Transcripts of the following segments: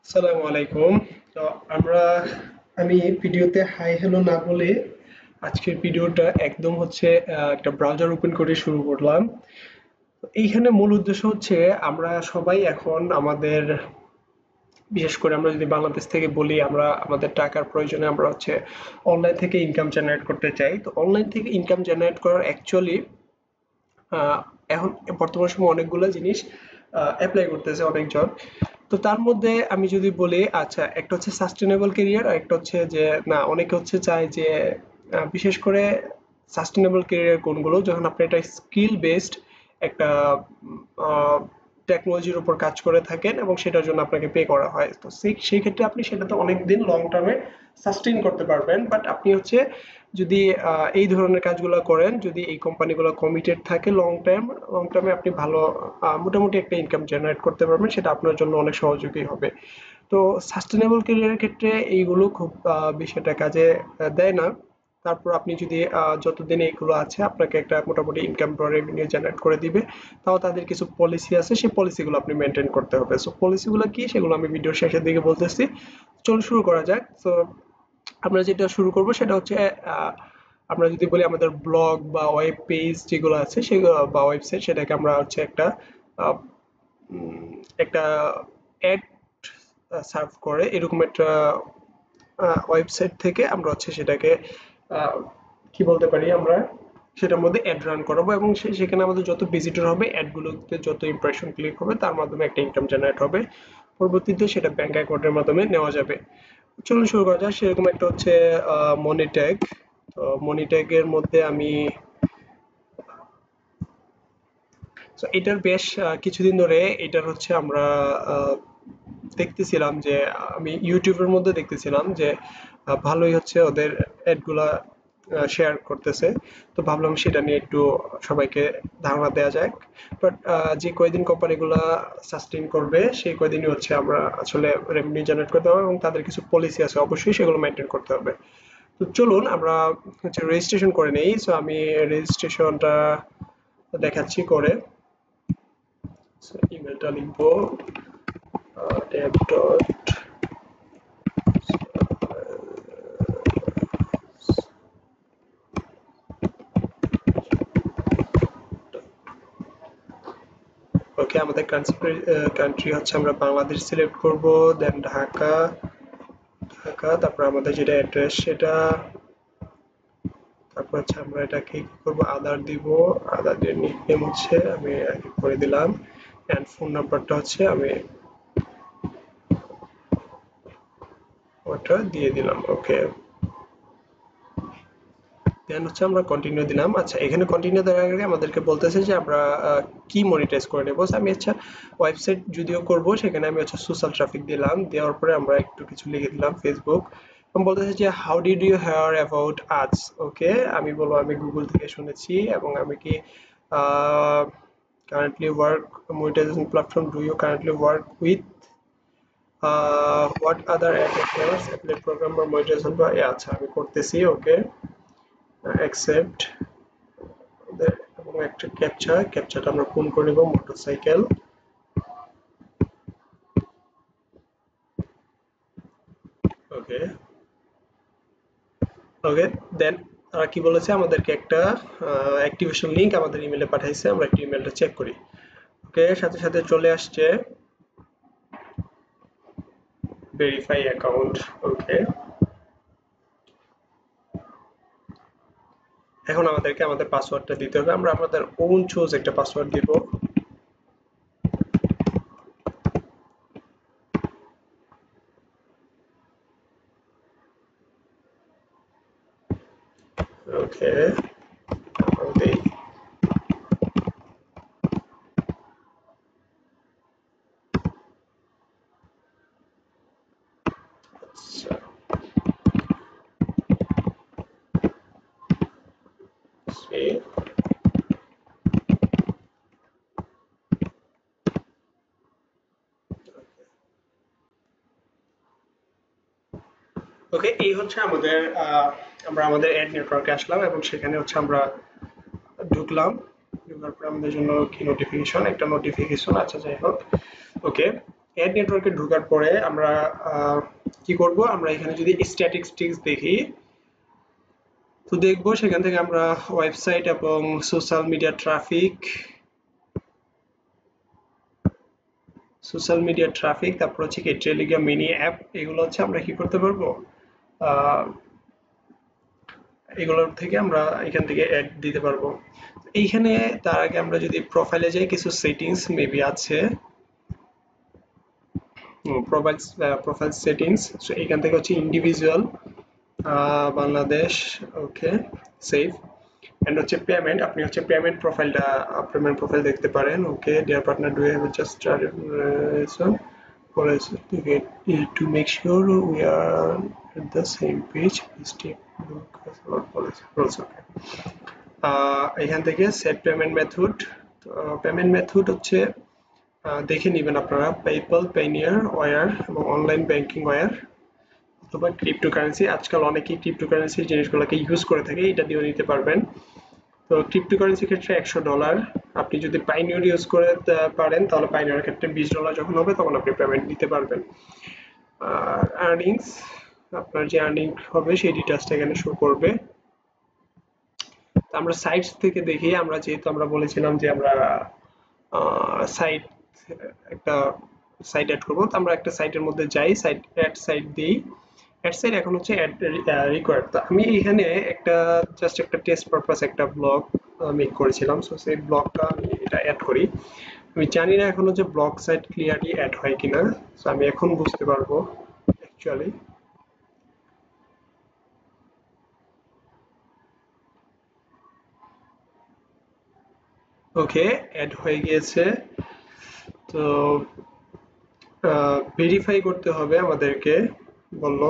আসসালামু আলাইকুম। তো আমরা আমি ভিডিওতে হাই হ্যালো না বলে আজকের ভিডিওটা একদম হচ্ছে একটা ব্রাউজার ওপেন করে শুরু করলাম। তো এইখানে মূল উদ্দেশ্য হচ্ছে আমরা সবাই এখন আমাদের বিশেষ করে আমরা যদি বাংলাদেশ থেকে বলি আমরা আমাদের টাকার প্রয়োজনে আমরা হচ্ছে অনলাইন থেকে ইনকাম জেনারেট করতে চাই। তো অনলাইন থেকে ইনকাম জেনারেট করার অ্যাকচুয়ালি আহ, এখন বর্তমান সময়ে অনেকগুলো জিনিস অ্যাপ্লাই করতেছে অনেকজন। তো তার মধ্যে আমি যদি বলি আচ্ছা একটা হচ্ছে সাস্টেনেবল ক্যারিয়ার আর একটা হচ্ছে যে না অনেকে হচ্ছে চায় যে বিশেষ করে সাস্টেনেবল ক্যারিয়ার কোনগুলো যখন আপনি একটা স্কিল বেসড একটা টেকনোলজির উপর কাজ করে থাকেন এবং সেটার জন্য আপনাকে পে করা হয়। তো সেই ক্ষেত্রে আপনি সেটাতে অনেকদিন লং টার্মে সাস্টেইন করতে পারবেন। বাট আপনি হচ্ছে যদি এই ধরনের কাজগুলো করেন, যদি এই কোম্পানিগুলো কমিটেড থাকে লং টার্মে আপনি ভালো মোটামুটি একটা ইনকাম জেনারেট করতে পারবেন, সেটা আপনার জন্য অনেক সহযোগী হবে। তো সাস্টেনেবল ক্যারিয়ারের ক্ষেত্রে এইগুলো খুব বেশি একটা কাজে দেয় না। তারপর আপনি যদি যতদিন এইগুলো আছে আপনাকে একটা মোটামুটি ইনকাম বা রেভিনিউ জেনারেট করে দিবে। তাও তাদের কিছু পলিসি আছে, সেই পলিসিগুলো আপনি মেনটেন করতে হবে। সো পলিসিগুলো কি সেগুলো আমি ভিডিওর শেষের দিকে বলতেছি। চলুন শুরু করা যাক। তো আমরা যেটা শুরু করব সেটা হচ্ছে আহ, আমরা যদি বলি আমাদের ব্লগ বা ওয়েব পেজ যেগুলো আছে সেগুলো বা ওয়েবসাইট, সেটাকে আমরা হচ্ছে আহ, একটা অ্যাড সার্ভ করে এরকম একটা ওয়েবসাইট থেকে আমরা হচ্ছে সেটাকে আহ, কি বলতে পারি আমরা সেটার মধ্যে অ্যাড রান করাবো এবং সেখানে আমাদের যত ভিজিটর হবে অ্যাডগুলোতে যত ইমপ্রেশন ক্লিক হবে তার মাধ্যমে একটা ইনকাম জেনারেট হবে। পরবর্তীতে সেটা ব্যাংক অ্যাকাউন্টের মাধ্যমে নেওয়া যাবে। চলুন শুরু করা যাক। সেরকম একটা হচ্ছে মনি ট্যাগ। তো মনি ট্যাগের মধ্যে আমি এটার বেশ কিছুদিন ধরে এটার হচ্ছে আমরা আহ, দেখতেছিলাম যে আমি ইউটিউবের মধ্যে দেখতেছিলাম যে ভালোই হচ্ছে ওদের অ্যাডগুলা শেয়ার করতেছে। তো ভাবলাম সেটা নিয়ে একটু সবাইকে ধারণা দেওয়া যাক। বাট যে কয়দিন কোম্পানিগুলা সাস্টেইন করবে সেই কয়দিনই হচ্ছে আমরা আসলে রেভিনিউ জেনারেট করতে হবে এবং তাদের কিছু পলিসি আছে অবশ্যই সেগুলো মেনটেন করতে হবে। তো চলুন আমরা হচ্ছে রেজিস্ট্রেশন করে নেই। সো আমি রেজিস্ট্রেশনটা দেখাচ্ছি করে। সো ইমেলটা লিখবো ট্যাব ডট। ওকে, আমাদের কান্ট্রি হচ্ছে আমরা বাংলাদেশ সিলেক্ট করব, দেন ঢাকা। তারপর আমাদের যেটা অ্যাড্রেস সেটা, তারপর হচ্ছে আমরা এটাকে কি করবো আদার দিব। আদার দিয়ে নিকনেম হচ্ছে আমি আগে করে দিলাম, এন্ড ফোন নাম্বারটা হচ্ছে আমি ওটা দিয়ে দিলাম। ওকে, দেন হচ্ছে আমরা কন্টিনিউ দিলাম। আচ্ছা এখানে কন্টিনিউ দেওয়ার আগে আমাদেরকে বলতেছে যে আমরা কি মনিটাইজ করে নেবো। আমি আচ্ছা ওয়েবসাইট যদিও করব সেখানে আমি হচ্ছে সোশ্যাল ট্রাফিক দিলাম, দেওয়ার পরে আমরা একটু কিছু লিখে দিলাম ফেসবুক এবং বলতেছে যে how did you hear about আজ। ওকে, আমি বলবো আমি গুগল থেকে শুনেছি এবং আমি কি currently work monetization platform do you currently work with, what other ad networks affiliate program বা monetization বা আচ্ছা আমি করতেছি। ওকে, অ্যাকসেপ্ট এবং একটা ক্যাপচাটা আমরা পূরণ করে নেব মোটরসাইকেল। ওকে, ওকে, দেন তারা কি বলেছে আমাদেরকে একটা অ্যাক্টিভেশন লিংক আমাদের ইমেলে পাঠাইছে, আমরা একটু ইমেলটা চেক করি। ওকে, সাথে সাথে চলে আসছে ভেরিফাই অ্যাকাউন্ট। ওকে, এখন আমাদেরকে আমাদের পাসওয়ার্ডটা দিতে হবে, আমরা আমাদের ওন চুজ একটা পাসওয়ার্ড দিব। ওকে, আমাদের আচ্ছা save। ওকে, এই হচ্ছে আমাদের আমরা আমাদের অ্যাড নেটওয়ার্কে আসলাম এবং সেখানে হচ্ছে আমরা ঢুকলাম। ঢোকার পরে আমাদের জন্য কি নোটিফিকেশন, একটা নোটিফিকেশন। আচ্ছা যাই হোক। ওকে, অ্যাড নেটওয়ার্কে ঢোকার পরে আমরা কি করব, আমরা এখানে যদি স্ট্যাটিস্টিক্স দেখি তো দেখবো সেখান থেকে আমরা ওয়েবসাইট এবং সোশ্যাল মিডিয়া ট্রাফিক তারপর হচ্ছে কি টেলিগ্রাম মিনি অ্যাপ, এগুলো হচ্ছে আমরা কি করতে পারবো, আহ, এগুলোর থেকে আমরা এখান থেকে অ্যাড দিতে পারবো। এইখানে তার আগে আমরা যদি প্রোফাইলে যাই কিছু সেটিংস মেবি আছে, প্রোফাইল সেটিংস, সো এখান থেকে হচ্ছে individual Bangladesh, okay, save, and হচ্ছে পেমেন্ট, আপনি হচ্ছে পেমেন্ট প্রোফাইল দেখতে পারেন। Okay, dear partner, do you have just started to make sure we are at the same page, please take a look at our policy rules. Okay, এখান থেকে set payment method, payment method হচ্ছে দেখে নেবেন আপনারা, PayPal, পেনিয়ার, war এবং online banking war অথবা cryptocurrency. আজকাল অনেকেই ক্রিপ্টোকারেন্সি জিনিসগুলোকে ইউজ করে থাকে, এটা দিয়েও নিতে পারবেন। তো ক্রিপ্টোকারেন্সির ক্ষেত্রে $100, আপনি যদি পাইনিয়র ইউজ করে পারেন তাহলে পাইনিয়রের ক্ষেত্রে $20 যখন হবে তখন আপনি পেমেন্ট দিতে পারবেন। আর আর্নিংস, আপনার যে আর্নিং হবে সেই ডিটেলসটা এখানে শো করবে। আমরা সাইটস থেকে দেখি, আমরা যেহেতু আমরা বলেছিলাম যে আমরা সাইট একটা সাইট অ্যাড করবো, তো আমরা একটা সাইটের মধ্যে যাই, সাইট দিই, অ্যাড সাইট এখন হচ্ছে অ্যাড রিকোয়ার্ড। তো আমি এখানে জাস্ট একটা টেস্ট পারপাস একটা ব্লগ মেক করেছিলাম, সো সেই ব্লগটা আমি এটা অ্যাড করি। আমি জানি না এখনো যে ব্লগ সাইট ক্লিয়ারলি অ্যাড হয় কিনা, সো আমি এখন বুঝতে পারবো অ্যাকচুয়ালি। ওকে, অ্যাড হয়ে গিয়েছে। তো ভেরিফাই করতে হবে আমাদেরকে, বললো।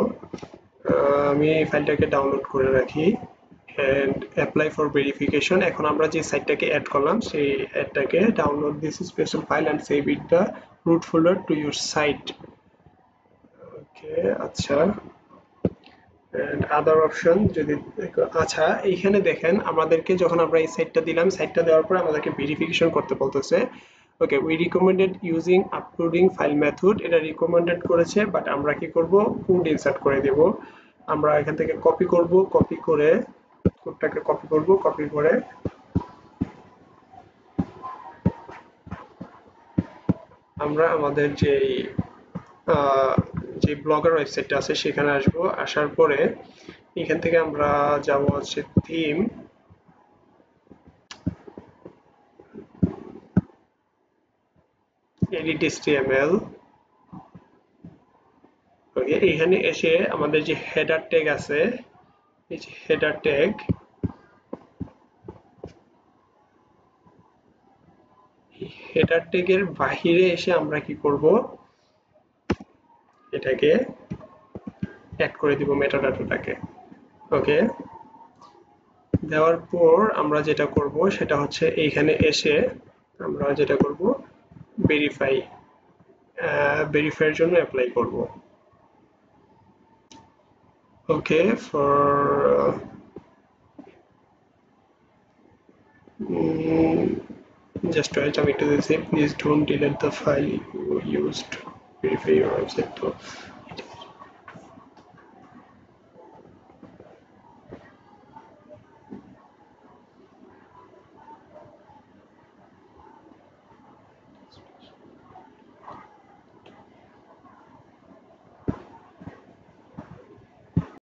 আমি এই ফাইলটাকে ডাউনলোড করে রাখি and apply for verification। এখন আমরা যে সাইটটাকে অ্যাড করলাম সেই অ্যাডটাকে download this special file and save it the root folder to your site। Okay, আচ্ছা, and other option যদি, আচ্ছা এইখানে দেখেন আমাদেরকে যখন আমরা এই সাইটটা দিলাম, সাইটটা দেওয়ার পর আমাদেরকে ভেরিফিকেশন করতে বলতেছে। Okay, we recommended using uploading file method, এটা রিকমেন্ডেড করেছে, বাট আমরা কি করব, কোড ইনসার্ট করে দেব। আমরা এখান থেকে কপি করব, কপি করে কোডটাকে কপি করব, কপি করে আমরা আমাদের যে ব্লগার ওয়েবসাইটটা আছে সেখানে আসব। আসার পরে এখান থেকে আমরা যাব হচ্ছে থিম, এডিট HTML। ওকে, এখানে এসে আমাদের যে হেডার ট্যাগ আছে, এই যে হেডার ট্যাগ, হেডার ট্যাগের বাহিরে এসে আমরা কি করব, এটাকে অ্যাড করে দিব মেটাডাটাটাকে। ওকে, দেওয়ার পর আমরা যেটা করব সেটা হচ্ছে এইখানে এসে আমরা যেটা করব, ভেরিফাইয়ের জন্য অ্যাপ্লাই করব। ওকে, ফর just wait, আমি একটু দিচ্ছি, please don't delete the file you used verify your website. তো